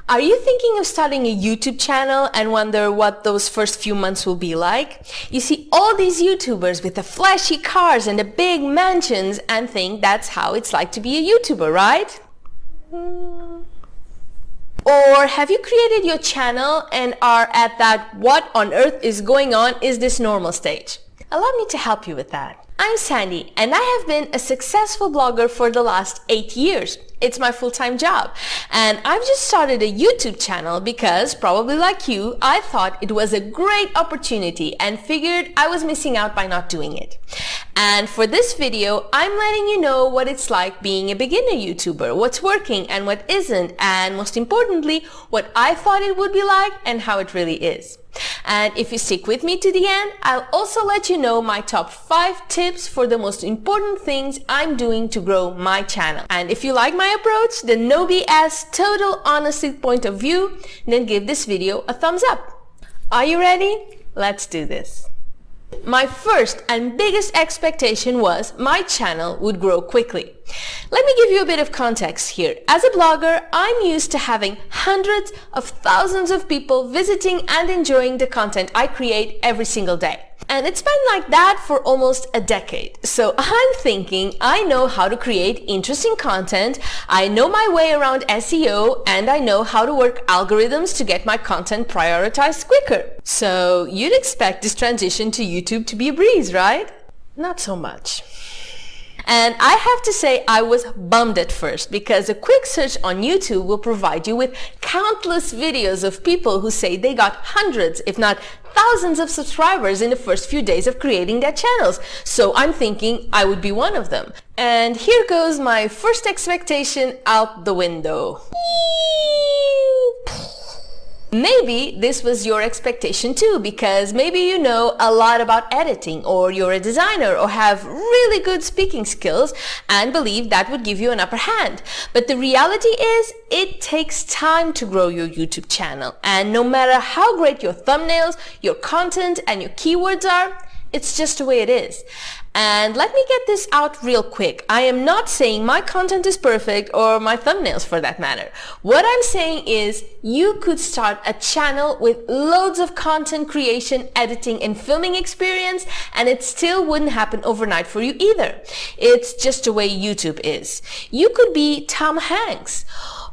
Are you thinking of starting a YouTube channel and wonder what those first few months will be like? You see all these YouTubers with the flashy cars and the big mansions and think that's how it's like to be a YouTuber, right? Or have you created your channel and are at that what on earth is going on is this normal stage? Allow me to help you with that. I'm Sandy and I have been a successful blogger for the last 8 years. It's my full-time job. And I've just started a YouTube channel because, probably like you, I thought it was a great opportunity and figured I was missing out by not doing it. And for this video, I'm letting you know what it's like being a beginner YouTuber, what's working and what isn't, and most importantly, what I thought it would be like and how it really is. And if you stick with me to the end, I'll also let you know my top 5 tips for the most important things I'm doing to grow my channel. And if you like my approach, the no BS, total honesty point of view, then give this video a thumbs up. Are you ready? Let's do this. My first and biggest expectation was my channel would grow quickly. Let me give you a bit of context here. As a blogger, I'm used to having hundreds of thousands of people visiting and enjoying the content I create every single day. And it's been like that for almost a decade. So I'm thinking I know how to create interesting content, I know my way around SEO, and I know how to work algorithms to get my content prioritized quicker. So you'd expect this transition to YouTube to be a breeze, right? Not so much. And I have to say I was bummed at first because a quick search on YouTube will provide you with countless videos of people who say they got hundreds, if not thousands of subscribers in the first few days of creating their channels. So I'm thinking I would be one of them. And here goes my first expectation out the window. Maybe this was your expectation too, because maybe you know a lot about editing, or you're a designer, or have really good speaking skills and believe that would give you an upper hand. But the reality is it takes time to grow your YouTube channel, and no matter how great your thumbnails, your content and your keywords are, it's just the way it is. And let me get this out real quick. I am not saying my content is perfect, or my thumbnails for that matter. What I'm saying is you could start a channel with loads of content creation, editing and filming experience, and it still wouldn't happen overnight for you either. It's just the way YouTube is. You could be Tom Hanks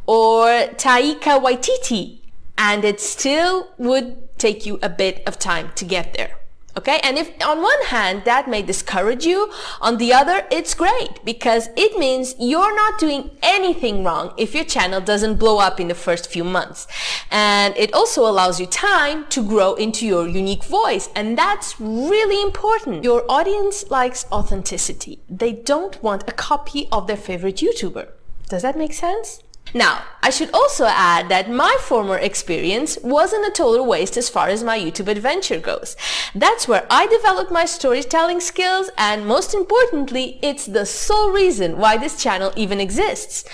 or Taika Waititi, and it still would take you a bit of time to get there. Okay, and if on one hand that may discourage you, on the other it's great because it means you're not doing anything wrong if your channel doesn't blow up in the first few months. And it also allows you time to grow into your unique voice, and that's really important. Your audience likes authenticity. They don't want a copy of their favorite YouTuber. Does that make sense? Now, I should also add that my former experience wasn't a total waste as far as my YouTube adventure goes. That's where I developed my storytelling skills, and most importantly, it's the sole reason why this channel even exists.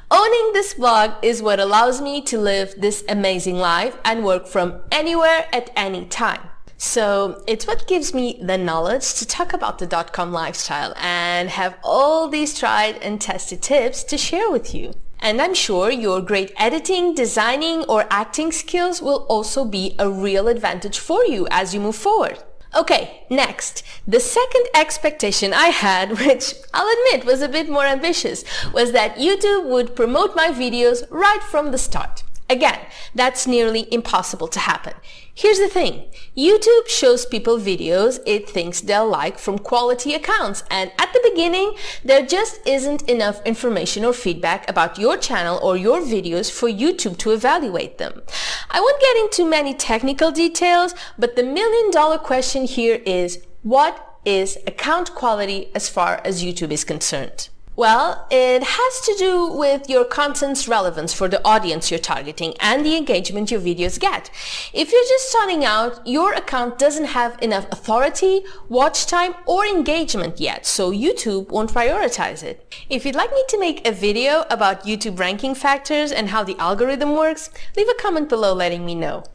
Owning this blog is what allows me to live this amazing life and work from anywhere at any time. So it's what gives me the knowledge to talk about the .com lifestyle and have all these tried and tested tips to share with you. And I'm sure your great editing, designing, or acting skills will also be a real advantage for you as you move forward. Okay, next, the second expectation I had, which I'll admit was a bit more ambitious, was that YouTube would promote my videos right from the start. Again, that's nearly impossible to happen. Here's the thing. YouTube shows people videos it thinks they'll like from quality accounts, and at the beginning, there just isn't enough information or feedback about your channel or your videos for YouTube to evaluate them. I won't get into many technical details, but the million-dollar question here is, what is account quality as far as YouTube is concerned? Well, it has to do with your content's relevance for the audience you're targeting and the engagement your videos get. If you're just starting out, your account doesn't have enough authority, watch time, or engagement yet, so YouTube won't prioritize it. If you'd like me to make a video about YouTube ranking factors and how the algorithm works, leave a comment below letting me know.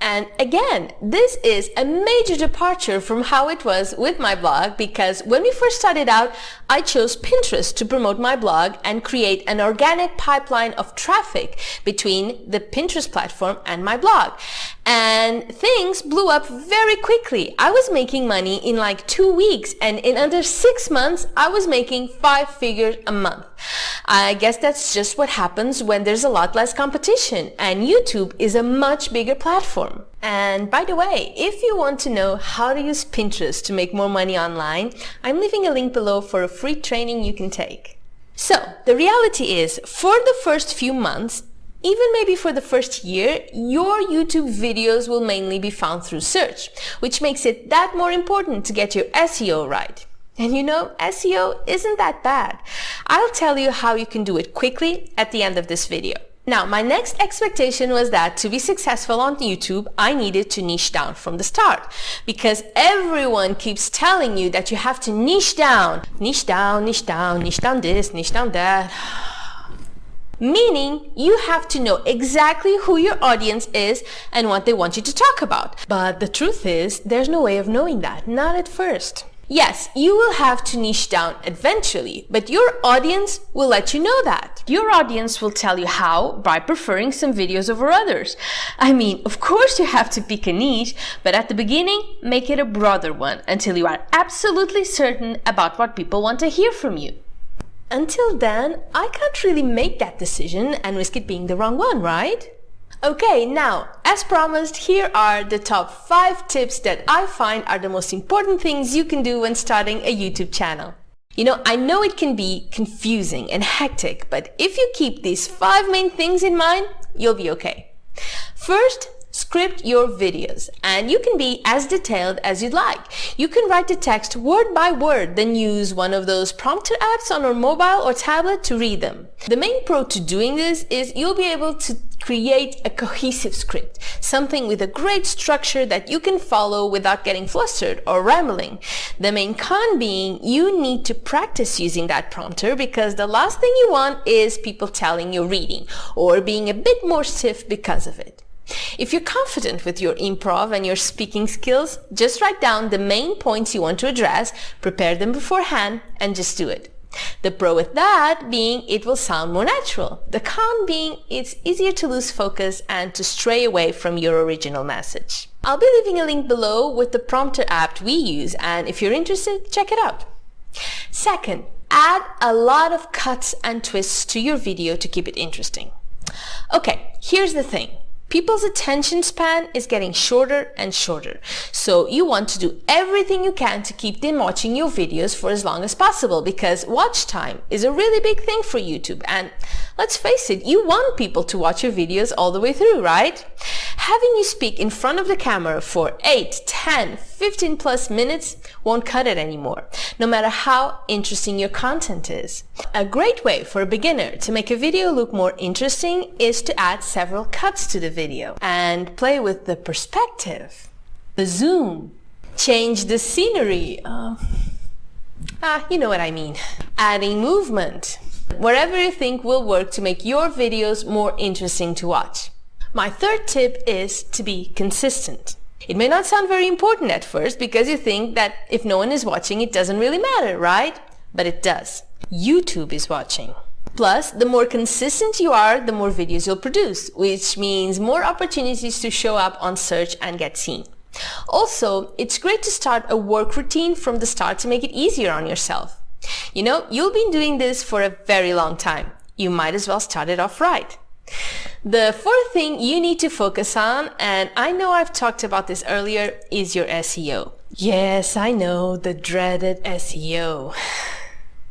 And again, this is a major departure from how it was with my blog, because when we first started out, I chose Pinterest to promote my blog and create an organic pipeline of traffic between the Pinterest platform and my blog. And things blew up very quickly. I was making money in like 2 weeks, and in under 6 months, I was making 5 figures a month. I guess that's just what happens when there's a lot less competition, and YouTube is a much bigger platform. And by the way, if you want to know how to use Pinterest to make more money online, I'm leaving a link below for a free training you can take. So the reality is, for the first few months, even maybe for the first year, your YouTube videos will mainly be found through search, which makes it that more important to get your SEO right. And you know, SEO isn't that bad. I'll tell you how you can do it quickly at the end of this video. Now, my next expectation was that to be successful on YouTube, I needed to niche down from the start, because everyone keeps telling you that you have to niche down, niche down, niche down, niche down this, niche down that. Meaning, you have to know exactly who your audience is and what they want you to talk about. But the truth is, there's no way of knowing that, not at first. Yes, you will have to niche down eventually, but your audience will let you know that. Your audience will tell you how by preferring some videos over others. I mean, of course you have to pick a niche, but at the beginning, make it a broader one until you are absolutely certain about what people want to hear from you. Until then, I can't really make that decision and risk it being the wrong one, right? Okay, now, as promised, here are the top 5 tips that I find are the most important things you can do when starting a YouTube channel. You know, I know it can be confusing and hectic, but if you keep these 5 main things in mind, you'll be okay. First, script your videos, and you can be as detailed as you'd like. You can write the text word by word, then use one of those prompter apps on your mobile or tablet to read them. The main pro to doing this is you'll be able to create a cohesive script, something with a great structure that you can follow without getting flustered or rambling. The main con being you need to practice using that prompter, because the last thing you want is people telling you're reading or being a bit more stiff because of it. If you're confident with your improv and your speaking skills, just write down the main points you want to address, prepare them beforehand, and just do it. The pro with that being it will sound more natural. The con being it's easier to lose focus and to stray away from your original message. I'll be leaving a link below with the prompter app we use, and if you're interested, check it out. Second, add a lot of cuts and twists to your video to keep it interesting. Okay, here's the thing. People's attention span is getting shorter and shorter, so you want to do everything you can to keep them watching your videos for as long as possible, because watch time is a really big thing for YouTube, and let's face it, you want people to watch your videos all the way through, right? Having you speak in front of the camera for 8, 10, 15 plus minutes won't cut it anymore, no matter how interesting your content is. A great way for a beginner to make a video look more interesting is to add several cuts to the video and play with the perspective, the zoom, change the scenery, you know what I mean. Adding movement, wherever you think will work to make your videos more interesting to watch. My third tip is to be consistent. It may not sound very important at first because you think that if no one is watching, it doesn't really matter, right? But it does. YouTube is watching. Plus, the more consistent you are, the more videos you'll produce, which means more opportunities to show up on search and get seen. Also, it's great to start a work routine from the start to make it easier on yourself. You know, you'll be doing this for a very long time. You might as well start it off right. The fourth thing you need to focus on, and I know I've talked about this earlier, is your SEO. Yes, I know, the dreaded SEO.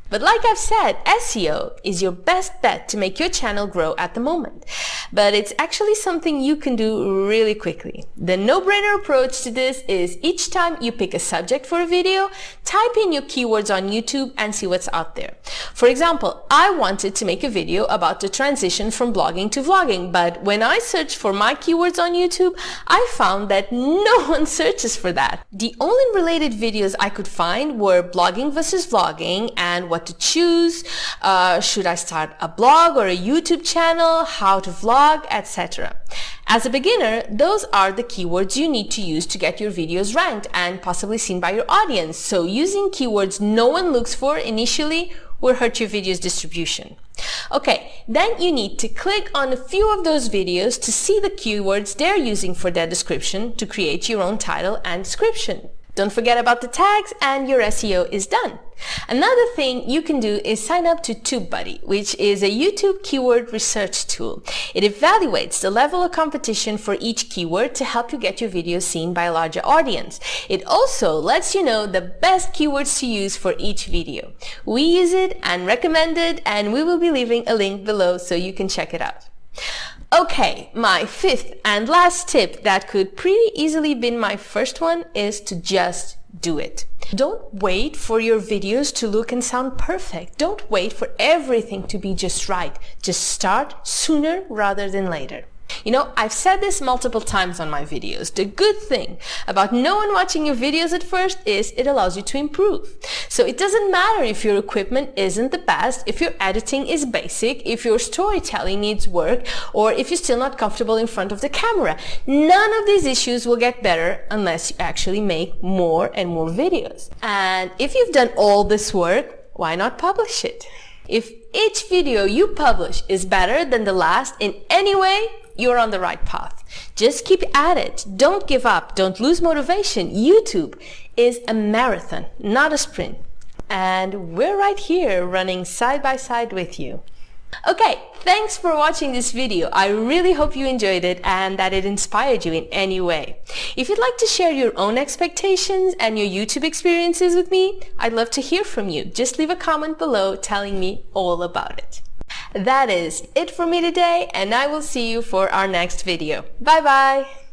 But like I've said, SEO is your best bet to make your channel grow at the moment. But it's actually something you can do really quickly. The no-brainer approach to this is each time you pick a subject for a video, type in your keywords on YouTube and see what's out there. For example, I wanted to make a video about the transition from blogging to vlogging, but when I searched for my keywords on YouTube, I found that no one searches for that. The only related videos I could find were blogging versus vlogging and what to choose, should I start a blog or a YouTube channel, how to vlog, etc. As a beginner, those are the keywords you need to use to get your videos ranked and possibly seen by your audience. So using keywords no one looks for initially will hurt your video's distribution. Okay, then you need to click on a few of those videos to see the keywords they're using for their description to create your own title and description. Don't forget about the tags and your SEO is done. Another thing you can do is sign up to TubeBuddy, which is a YouTube keyword research tool. It evaluates the level of competition for each keyword to help you get your video seen by a larger audience. It also lets you know the best keywords to use for each video. We use it and recommend it, and we will be leaving a link below so you can check it out. Okay, my fifth and last tip that could pretty easily been my first one is to just do it. Don't wait for your videos to look and sound perfect. Don't wait for everything to be just right. Just start sooner rather than later. You know, I've said this multiple times on my videos. The good thing about no one watching your videos at first is it allows you to improve. So it doesn't matter if your equipment isn't the best, if your editing is basic, if your storytelling needs work, or if you're still not comfortable in front of the camera. None of these issues will get better unless you actually make more and more videos. And if you've done all this work, why not publish it? If each video you publish is better than the last in any way, you're on the right path. Just keep at it. Don't give up. Don't lose motivation. YouTube is a marathon, not a sprint. And we're right here running side by side with you. Okay, thanks for watching this video. I really hope you enjoyed it and that it inspired you in any way. If you'd like to share your own expectations and your YouTube experiences with me, I'd love to hear from you. Just leave a comment below telling me all about it. That is it for me today, and I will see you for our next video. Bye bye!